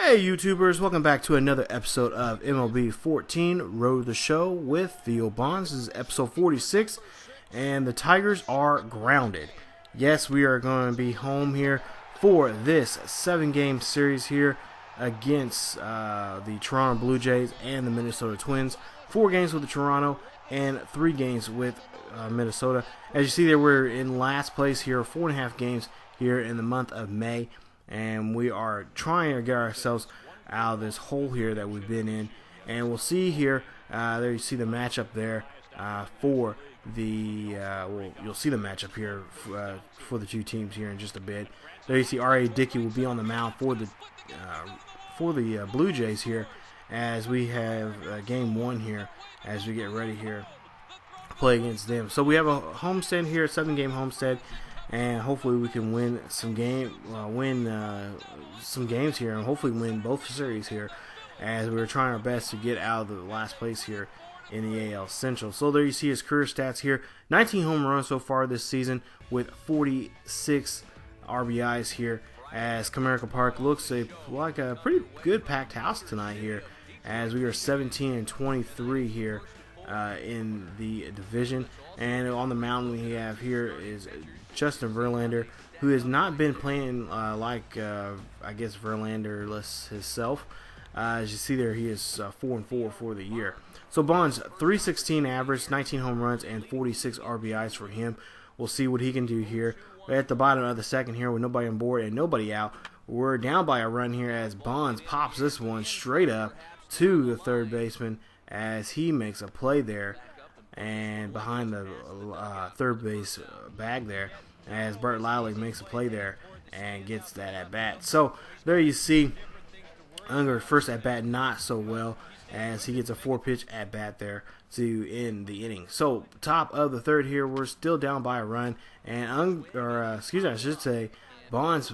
Hey YouTubers, welcome back to another episode of MLB 14 Road to the Show with Theo Bonds. This is episode 46 and the Tigers are grounded. Yes, we are going to be home here for this 7-game series here against the Toronto Blue Jays and the Minnesota Twins. 4 games with the Toronto and 3 games with Minnesota. As you see there, we're in last place here, 4.5 games here in the month of May. And we are trying to get ourselves out of this hole here that we've been in. And we'll see here, there you see the matchup there for the, well, you'll see the matchup here for the two teams here in just a bit. There you see R.A. Dickey will be on the mound for the Blue Jays here as we have game 1 here as we get ready here to play against them. So we have a homestand here, 7-game homestand. And hopefully we can win some games here, and hopefully win both series here, as we're trying our best to get out of the last place here in the AL Central. So there you see his career stats here: 19 home runs so far this season with 46 RBIs here. As Comerica Park looks like a pretty good packed house tonight here, as we are 17-23 here in the division. And on the mound we have here is Justin Verlander, who has not been playing I guess Verlander-less himself. As you see there, he is 4-4 for the year. So Bonds, 316 average, 19 home runs, and 46 RBIs for him. We'll see what he can do here. We're at the bottom of the second here with nobody on board and nobody out. We're down by a run here as Bonds pops this one straight up to the third baseman as he makes a play there. And behind the third base bag there, as Bert Lally makes a play there and gets that at bat. So there you see Unger first at bat not so well, as he gets a 4-pitch at bat there to end the inning. So top of the third here, we're still down by a run, and I should say Bonds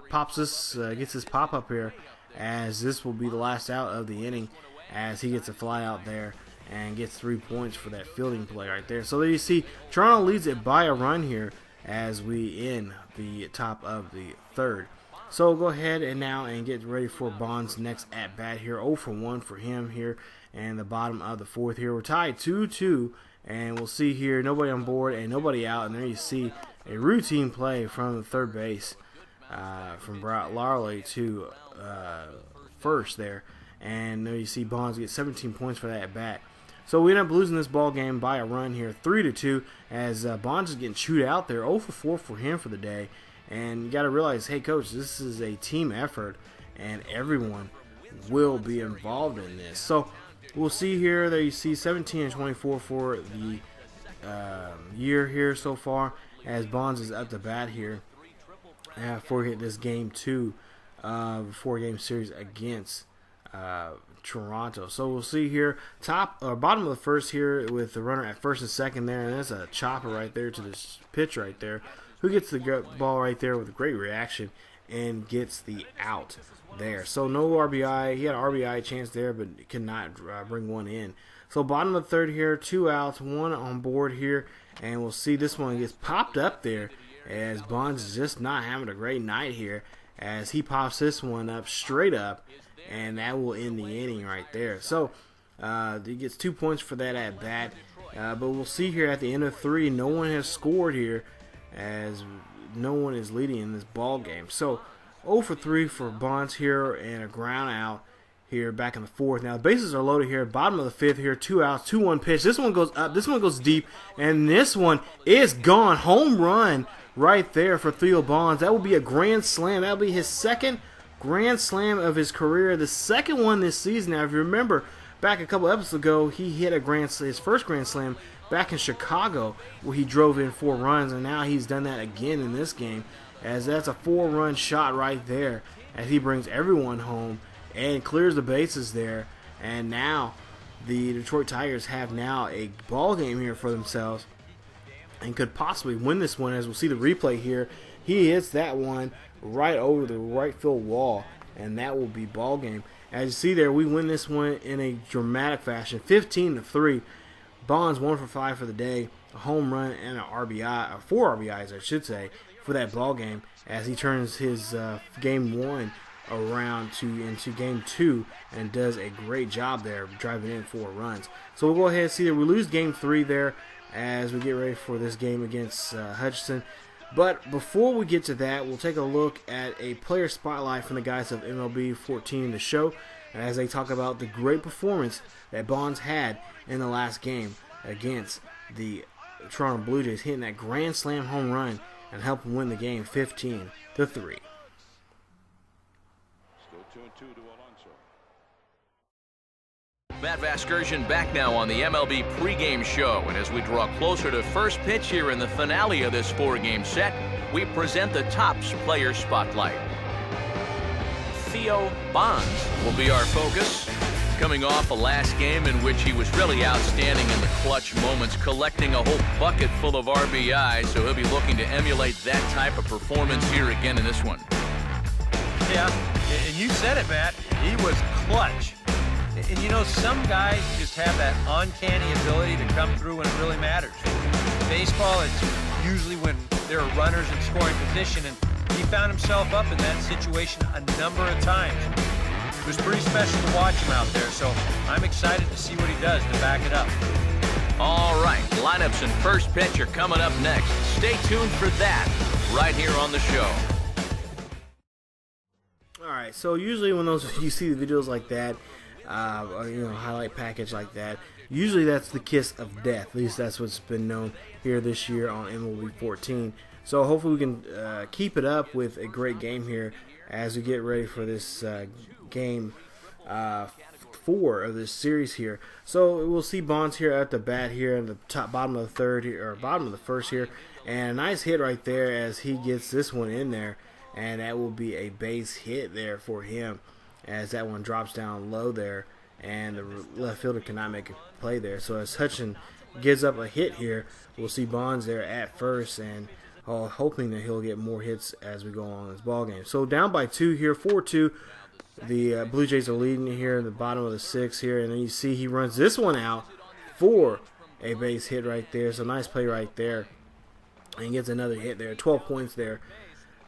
pops this, gets his pop up here, as this will be the last out of the inning, as he gets a fly out there and gets 3 points for that fielding play right there. So there you see Toronto leads it by a run here as we end the top of the third. So go ahead and now get ready for Bonds' next at bat here. 0 for 1 for him here, and the bottom of the fourth here. We're tied 2-2, and we'll see here nobody on board and nobody out. And there you see a routine play from the third base from Bert Lally to first there. And there you see Bonds get 17 points for that at bat. So we end up losing this ball game by a run here, 3-2, as Bonds is getting chewed out there. 0 for 4 for him for the day. And you got to realize, hey coach, this is a team effort, and everyone will be involved in this. So we'll see here. There you see 17-24 for the year here so far, as Bonds is up to bat here for this game 2 of a 4-game series against Toronto. So we'll see here bottom of the first here with the runner at first and second there, and that's a chopper right there to this pitch right there, who gets the ball right there with a great reaction and gets the out there. So no RBI. He had an RBI chance there, but could not bring one in. So bottom of the third here, 2 outs, 1 on board here, and we'll see this one gets popped up there, as Bonds is just not having a great night here, as he pops this one up straight up, and that will end the inning right there. So he gets 2 points for that at bat. But we'll see here at the end of 3, no one has scored here, as no one is leading in this ball game. So 0 for 3 for Bonds here, and a ground out here back in the fourth. Now the bases are loaded here, bottom of the fifth here, 2 outs, 2-1 pitch. This one goes up, this one goes deep, and this one is gone. Home run right there for Theo Bonds. That will be a grand slam. That will be his second grand slam of his career, the second one this season. Now if you remember back a couple episodes ago, he hit his first grand slam back in Chicago, where he drove in 4 runs, and now he's done that again in this game, as that's a 4-run shot right there, as he brings everyone home and clears the bases there. And now the Detroit Tigers have now a ball game here for themselves and could possibly win this one, as we'll see the replay here. He hits that one right over the right field wall, and that will be ball game. As you see there, we win this one in a dramatic fashion, 15-3. Bonds 1 for 5 for the day, a home run and an RBI, 4 RBIs I should say, for that ball game, as he turns his game 1 around into game 2 and does a great job there driving in 4 runs. So we'll go ahead and see that we lose game 3 there as we get ready for this game against Hutchinson. But before we get to that, we'll take a look at a player spotlight from the guys of MLB 14 to show as they talk about the great performance that Bonds had in the last game against the Toronto Blue Jays, hitting that grand slam home run and helping win the game 15-3. Matt Vasgersian back now on the MLB pregame show, and as we draw closer to first pitch here in the finale of this 4-game set, we present the Topps Player Spotlight. Theo Bonds will be our focus, coming off a last game in which he was really outstanding in the clutch moments, collecting a whole bucket full of RBIs, so he'll be looking to emulate that type of performance here again in this one. Yeah, and you said it, Matt. He was clutch. And you know, some guys just have that uncanny ability to come through when it really matters. In baseball, it's usually when there are runners in scoring position, and he found himself up in that situation a number of times. It was pretty special to watch him out there, so I'm excited to see what he does to back it up. All right, lineups and first pitch are coming up next. Stay tuned for that right here on the show. All right, so usually when you see the videos like that, or, highlight package like that, usually that's the kiss of death. At least that's what's been known here this year on MLB 14. So hopefully we can keep it up with a great game here as we get ready for this game 4 of this series here. So we'll see Bonds here at the bat here in the bottom of the third here, or bottom of the first here, and a nice hit right there as he gets this one in there, and that will be a base hit there for him, as that one drops down low there, and the left fielder cannot make a play there. So as Hutchinson gives up a hit here, we'll see Bonds there at first, and hoping that he'll get more hits as we go on in this ball game. So down by 2 here, 4-2. The Blue Jays are leading here in the bottom of the 6th here, and then you see he runs this one out for a base hit right there. So nice play right there, and he gets another hit there. 12 points there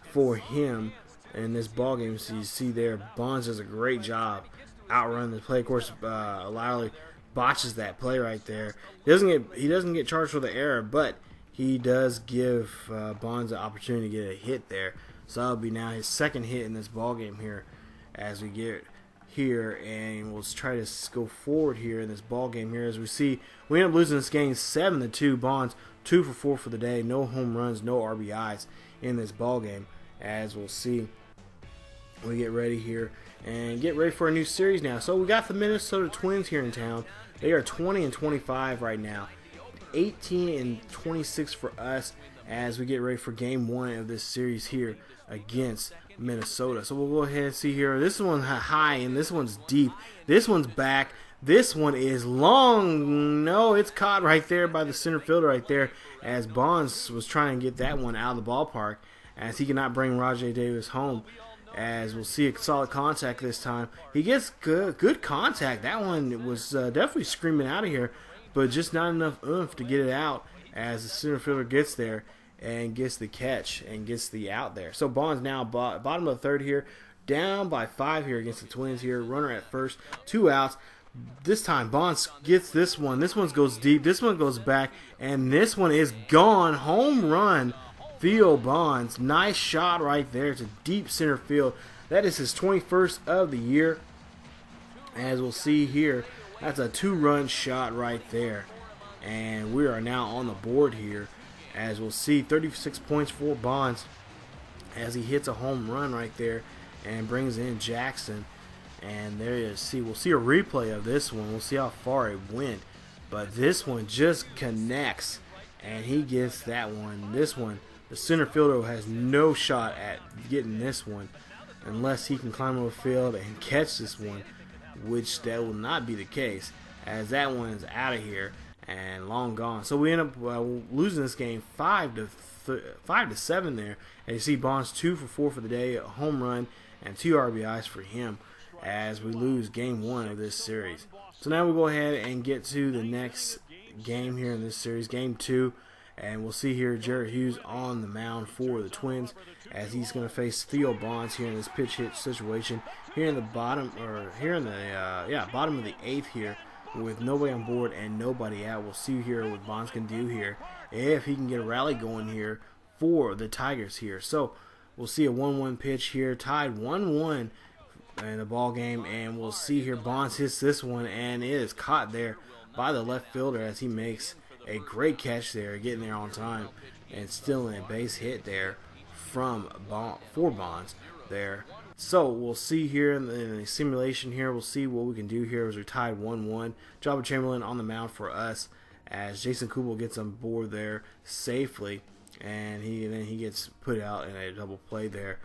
for him in this ball game. So you see there, Bonds does a great job outrunning the play. Of course, Lowry botches that play right there. He doesn't get charged for the error, but he does give Bonds the opportunity to get a hit there. So that'll be now his second hit in this ball game here as we get here, and we'll try to go forward here in this ball game here. As we see, we end up losing this game 7-2. Bonds 2 for 4 for the day. No home runs, no RBIs in this ball game. As we'll see, we get ready here and get ready for a new series now. So we got the Minnesota Twins here in town. They are 20-25 right now, 18-26 for us as we get ready for game 1 of this series here against Minnesota. So we'll go ahead and see here. This one's high and this one's deep. This one's back. This one is long. No, it's caught right there by the center fielder right there, as Bonds was trying to get that one out of the ballpark, as he cannot bring Rajai Davis home. As we'll see a solid contact this time. He gets good contact. That one was definitely screaming out of here, but just not enough oomph to get it out, as the center fielder gets there and gets the catch and gets the out there. So Bonds now bottom of the third here, down by 5 here against the Twins here. Runner at first, 2 outs. This time Bonds gets this one. This one goes deep. This one goes back, and this one is gone. Home run, Theo Bonds. Nice shot right there to deep center field. That is his 21st of the year. As we'll see here, that's a 2-run shot right there. And we are now on the board here. As we'll see, 36 points for Bonds as he hits a home run right there and brings in Jackson. And there you see, we'll see a replay of this one. We'll see how far it went. But this one just connects, and he gets that one. This one, the center fielder has no shot at getting this one unless he can climb over the field and catch this one, which that will not be the case, as that one is out of here and long gone. So we end up losing this game 5-7 there. And you see Bonds 2 for 4 for the day, a home run and 2 RBIs for him, as we lose game 1 of this series. So now we'll go ahead and get to the next game here in this series, game 2, And we'll see here Jared Hughes on the mound for the Twins as he's going to face Theo Bonds here in this pitch hit situation here in the bottom, or here in the bottom of the 8th here, with nobody on board and nobody out. We'll see here what Bonds can do here if he can get a rally going here for the Tigers here. So we'll see a 1-1 pitch here, tied 1-1 in the ball game, and we'll see here Bonds hits this one, and it is caught there by the left fielder as he makes a great catch there, getting there on time and stealing a base hit there for Bonds there. So we'll see here in the simulation here, we'll see what we can do here as we're tied 1-1. Jabba Chamberlain on the mound for us as Jason Kubel gets on board there safely, and then he gets put out in a double play there.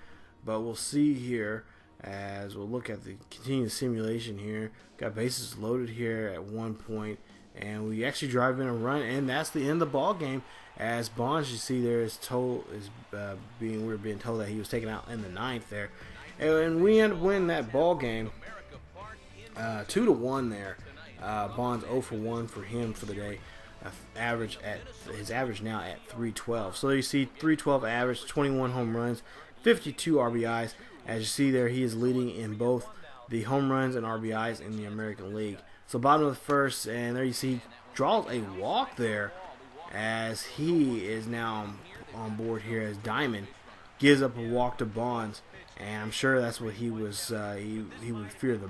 But we'll see here as we'll look at the continued simulation here. Got bases loaded here at one point, and we actually drive in a run, and that's the end of the ball game. As Bonds, you see there, we're being told that he was taken out in the 9th there, and we end up winning that ball game 2-1 there. Bonds 0 for 1 for him for the day. His average now at 312. So you see 312 average, 21 home runs, 52 RBIs. As you see there, he is leading in both the home runs and RBIs in the American League. So bottom of the first, and there you see draws a walk there as he is now on board here as Diamond gives up a walk to Bonds, and I'm sure that's what he was. He would fear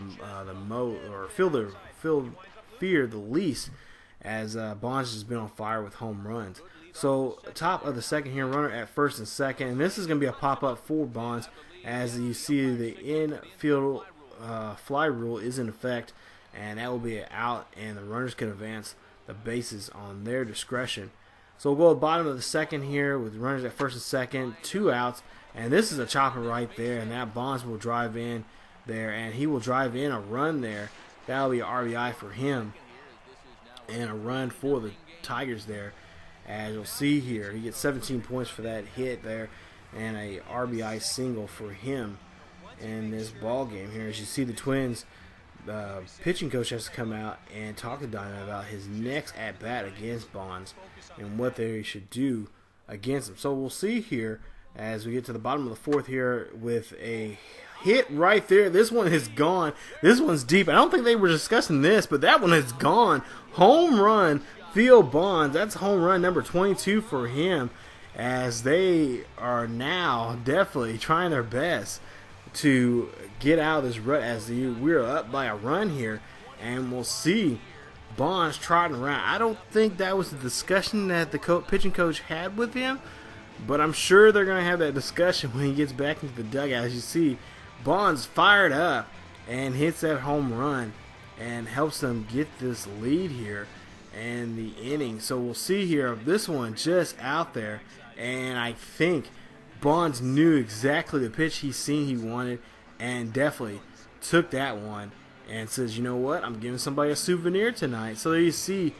fear the least, as Bonds has been on fire with home runs. So top of the second here, runner at first and second, and this is going to be a pop-up for Bonds as you see the infield fly rule is in effect, and that will be an out, and the runners can advance the bases on their discretion. So we'll go to the bottom of the second here with runners at first and second, 2 outs, and this is a chopper right there, and that Bonds will drive in there, and he will drive in a run there. That will be an RBI for him and a run for the Tigers there. As you'll see here, he gets 17 points for that hit there and a RBI single for him in this ball game here. As you see, the Twins pitching coach has to come out and talk to Diamond about his next at-bat against Bonds and what they should do against him. So we'll see here as we get to the bottom of the 4th here with a hit right there. This one is gone. This one's deep. I don't think they were discussing this, but that one is gone. Home run, Theo Bonds. That's home run number 22 for him, as they are now definitely trying their best to get out of this rut as we're up by a run here, and we'll see Bonds trotting around. I don't think that was the discussion that the pitching coach had with him, but I'm sure they're going to have that discussion when he gets back into the dugout. As you see, Bonds fired up and hits that home run and helps them get this lead here in the inning. So we'll see here, this one just out there, and I think Bonds knew exactly the pitch he wanted and definitely took that one and says, you know what, I'm giving somebody a souvenir tonight. So there you see,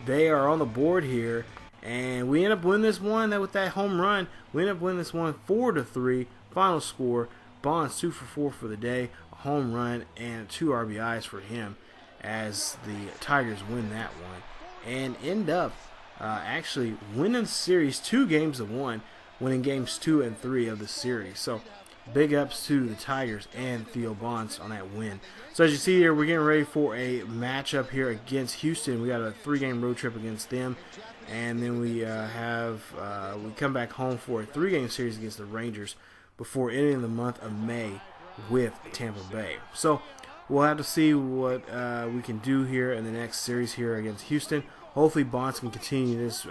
they are on the board here, and we end up winning this one with that home run. We end up winning this one 4-3. Final score, Bonds 2 for 4 for the day, a home run and 2 RBIs for him as the Tigers win that one and end up actually winning the series 2-1, winning games 2 and 3 of the series. So big ups to the Tigers and Theo Bonds on that win. So as you see here, we're getting ready for a matchup here against Houston. We got a 3-game road trip against them, and then we we come back home for a 3-game series against the Rangers before ending the month of May with Tampa Bay. So we'll have to see what we can do here in the next series here against Houston. Hopefully Bonds can continue this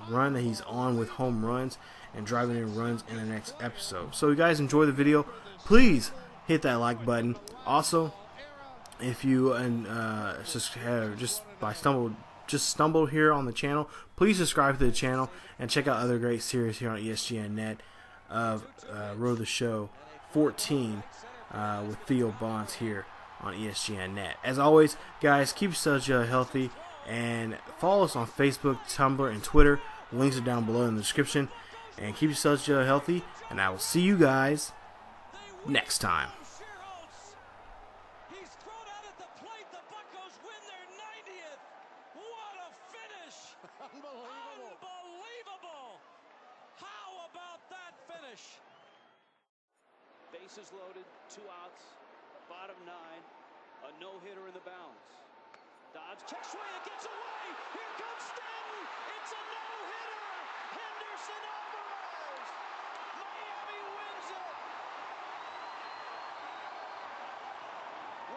run that he's on with home runs and driving in runs in the next episode. So you guys enjoy the video, please hit that like button. Also, if you stumbled here on the channel, please subscribe to the channel and check out other great series here on ESGNet of Road to the Show 14 with Theo Bonds here on ESGNet. As always, guys, keep yourselves healthy and follow us on Facebook, Tumblr, and Twitter. Links are down below in the description. And keep yourselves healthy, and I will see you guys next time. He's thrown out at the plate. The Buccos win their 90th. What a finish! Unbelievable. Bases loaded, 2 outs, bottom 9, a no-hitter in the balance. Dodge, check swing, it gets away! Here comes Stanton! It's a no-hitter! Henderson Alvarez! Miami wins it!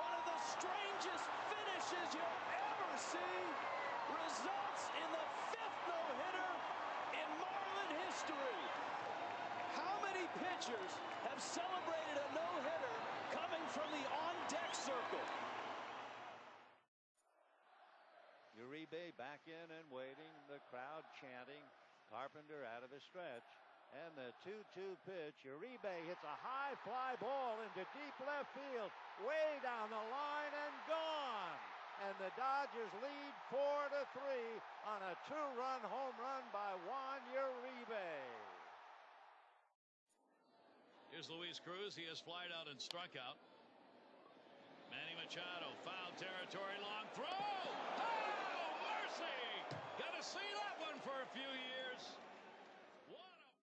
One of the strangest finishes you'll ever see results in the 5th no-hitter in Marlin history. How many pitchers have celebrated a no-hitter coming from the on-deck circle? Uribe back in and waiting, the crowd chanting. Carpenter out of his stretch. And the 2-2 pitch. Uribe hits a high fly ball into deep left field. Way down the line and gone. And the Dodgers lead 4-3 on a 2-run home run by Juan Uribe. Here's Luis Cruz. He has flied out and struck out. Manny Machado, foul territory, long throw. Oh, mercy! Got to see that one for a few years.